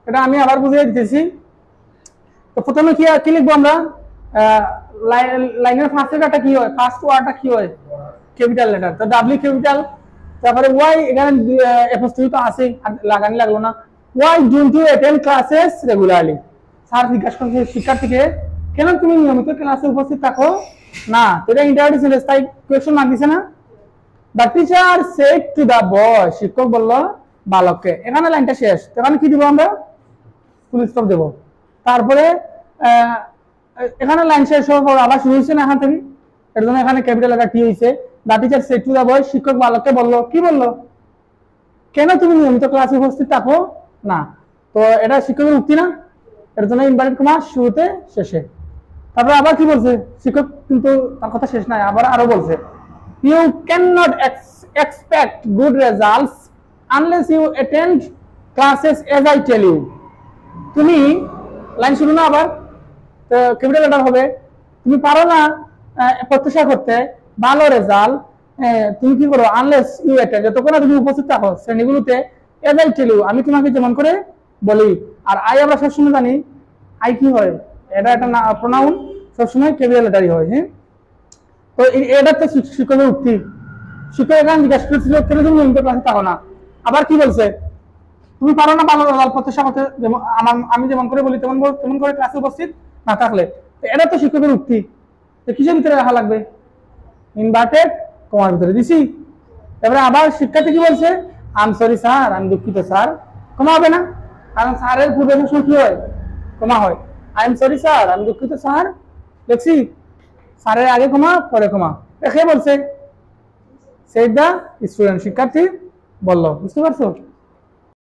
এটা আমি আবার বুঝিয়ে দিতেছি। তো প্রথমে কি লিখবো আমরা, লাইনের ফার্স্ট লেটারটা কি হয়, ফার্স্ট ওয়ার্ডটা কি হয়, ক্যাপিটাল লেটার। তো ডাব্লিউ ক্যাপিটাল, তারপরে ওয়াই এখানে অ্যাপোস্ট্রফি তো আছে, লাগানি লাগলো না। Why don't you attend classes regularly. Sir জিজ্ঞাসা করছে শিক্ষার্থীকে, কেন তুমি নিয়মিত ক্লাসে উপস্থিত থাকো না? তো এটা ইন্টারোগেটিভ সেন্টেন্স, তাই কোয়েশ্চন মার্ক দিছে না। The teacher said to the boy, শিক্ষক বলল বালককে। এখানে লাইনটা শেষ। এখানে কি দিব আমরা, ফুল স্টপ দেব। তারপরে এখানে লাইন শেষ হওয়ার পর আবার শুরু হয়েছে না এখান থেকে, এর জন্য এখানে ক্যাপিটাল লেটার টি হয়েছে। The teacher said to the boy, শিক্ষক বালককে বলল, কি বলল, কেন তুমি নিয়মিত ক্লাসে উপস্থিত থাকো না? তো এটা শিক্ষকের উক্তি না, এর জন্য ইনভার্টেড কমা শুরুতে শেষে। তারপরে আবার কি বলছে শিক্ষক, কিন্তু তার কথা শেষ নাই, আবার আরো বলছে, you can not expect good results unless you attend classes as I tell you. তুমি, লাইন শুরু না আবার, তো ক্যাপিটাল লেটার হবে, তুমি পারো না প্রত্যাশা করতে ভালো রেজাল্ট, তুমি কি করো, আনলেস ইউ অ্যাটেন্ড, যতক্ষণ তুমি উপস্থিত থাকো শ্রেণীগুলোতে, এজ আই টেল ইউ, আমি তোমাকে যেমন করে বলি। আর আই আমরা সবসময় জানি আই কি হয়, এটা একটা প্রোনাউন, সবসময় ক্যাপিটাল লেটারই হয়। হ্যাঁ, তো এটা তো শিক্ষকের উক্তি। শিক্ষক এখানে জিজ্ঞাসা করেছিল কেন তুমি নিয়মিত ক্লাসে থাকো না। আবার কি বলছে, তুমি পারো না ভালো রেজাল্ট প্রত্যাশা করতে, আমি যেমন করে বলি তেমন করে ক্লাসে উপস্থিত না থাকলে। এটা তো শিক্ষকের উক্তি, তো কিসের ভিতরে রাখা লাগবে, ইনভার্টেড কমার ভিতরে দিছি। এবারে আবার শিক্ষার্থী কি বলছে, আই এম সরি স্যার, আমি দুঃখিত স্যার। কমা হবে না, কারণ স্যারের পূর্বে সবসময় কি হয়, কমা হয়। আই এম সরি স্যার, আমি দুঃখিত স্যার দেখছি, স্যারের আগে কমা পরে কমা রেখে বলছে, সেড দ্য স্টুডেন্ট, শিক্ষার্থী বলল। বুঝতে পারছো?